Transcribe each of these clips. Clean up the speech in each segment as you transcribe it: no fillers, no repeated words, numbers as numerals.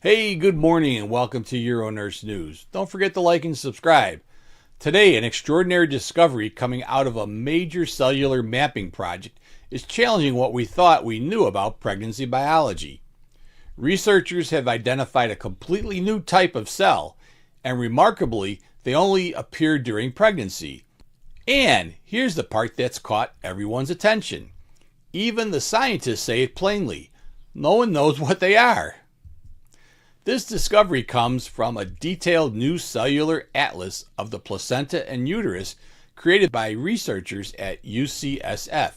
Hey, good morning and welcome to UroNurse News. Don't forget to like and subscribe. Today, an extraordinary discovery coming out of a major cellular mapping project is challenging what we thought we knew about pregnancy biology. Researchers have identified a completely new type of cell, and remarkably, they only appear during pregnancy. And here's the part that's caught everyone's attention. Even the scientists say it plainly. No one knows what they are. This discovery comes from a detailed new cellular atlas of the placenta and uterus created by researchers at UCSF.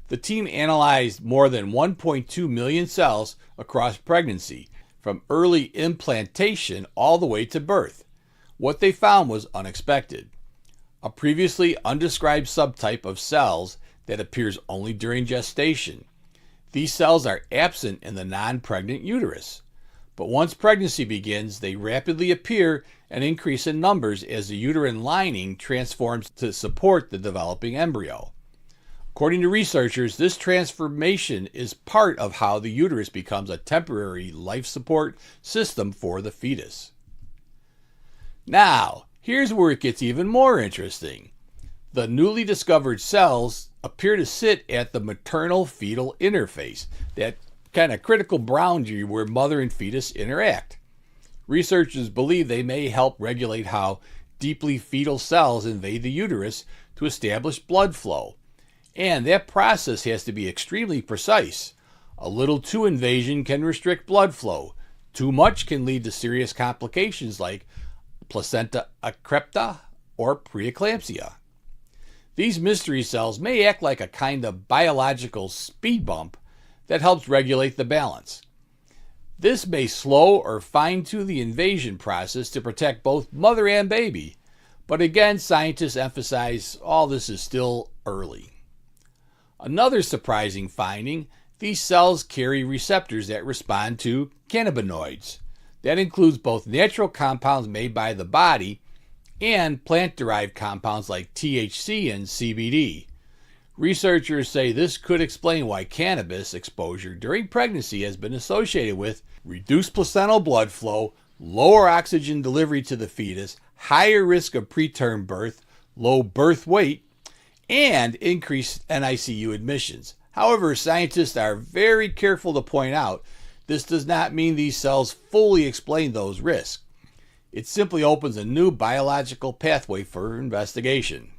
The team analyzed more than 1.2 million cells across pregnancy, from early implantation all the way to birth. What they found was unexpected. A previously undescribed subtype of cells that appears only during gestation. These cells are absent in the non-pregnant uterus. But once pregnancy begins, they rapidly appear and increase in numbers as the uterine lining transforms to support the developing embryo. According to researchers, this transformation is part of how the uterus becomes a temporary life support system for the fetus. Now, here's where it gets even more interesting. The newly discovered cells appear to sit at the maternal-fetal interface, that kind of critical boundary where mother and fetus interact. Researchers believe they may help regulate how deeply fetal cells invade the uterus to establish blood flow. And that process has to be extremely precise. A little too invasion can restrict blood flow. Too much can lead to serious complications like placenta acripta or preeclampsia. These mystery cells may act like a kind of biological speed bump that helps regulate the balance. This may slow or fine-tune the invasion process to protect both mother and baby, but again, scientists emphasize all this is still early. Another surprising finding, these cells carry receptors that respond to cannabinoids. That includes both natural compounds made by the body and plant-derived compounds like THC and CBD. Researchers say this could explain why cannabis exposure during pregnancy has been associated with reduced placental blood flow, lower oxygen delivery to the fetus, higher risk of preterm birth, low birth weight, and increased NICU admissions. However, scientists are very careful to point out this does not mean these cells fully explain those risks. It simply opens a new biological pathway for investigation.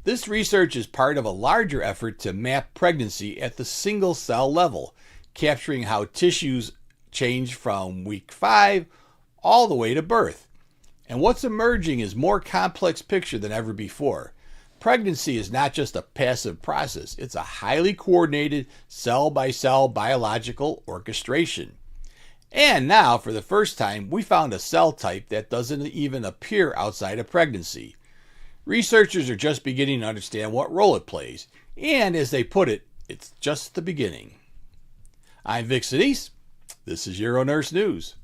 This research is part of a larger effort to map pregnancy at the single cell level, capturing how tissues change from week 5 all the way to birth. And what's emerging is a more complex picture than ever before. Pregnancy is not just a passive process, it's a highly coordinated cell-by-cell biological orchestration. And now, for the first time, we found a cell type that doesn't even appear outside of pregnancy. Researchers are just beginning to understand what role it plays, and as they put it, it's just the beginning. I'm Vic Senese. This is UroNurse News.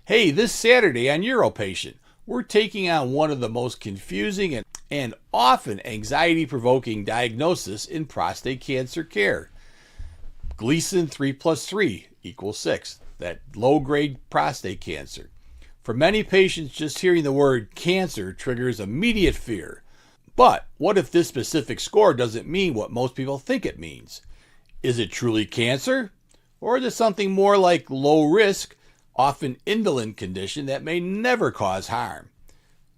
Hey, this Saturday on UroPatient, we're taking on one of the most confusing and often anxiety-provoking diagnoses in prostate cancer care. Gleason 3+3 = 6, that low-grade prostate cancer. For many patients, just hearing the word cancer triggers immediate fear. But what if this specific score doesn't mean what most people think it means? Is it truly cancer? Or is it something more like low risk, often indolent condition that may never cause harm?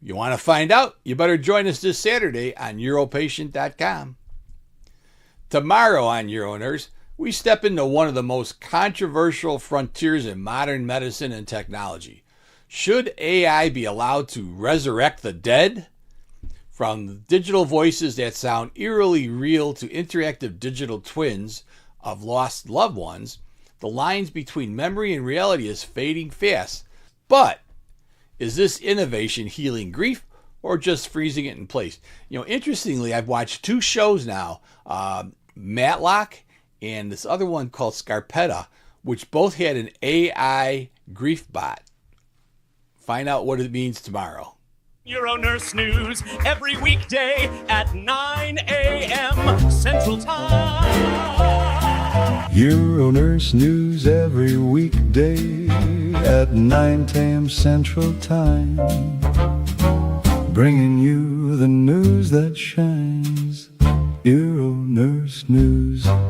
You want to find out? You better join us this Saturday on UroPatient.com. Tomorrow on UroNurse, we step into one of the most controversial frontiers in modern medicine and technology. Should AI be allowed to resurrect the dead? From digital voices that sound eerily real to interactive digital twins of lost loved ones, the lines between memory and reality is fading fast. But is this innovation healing grief or just freezing it in place? Interestingly, I've watched 2 shows now, Matlock and this other one called Scarpetta, which both had an AI grief bot. Find out what it means tomorrow. UroNurse News every weekday at 9 a.m. Central Time. UroNurse News every weekday at 9 a.m. Central Time, bringing you the news that shines. UroNurse News.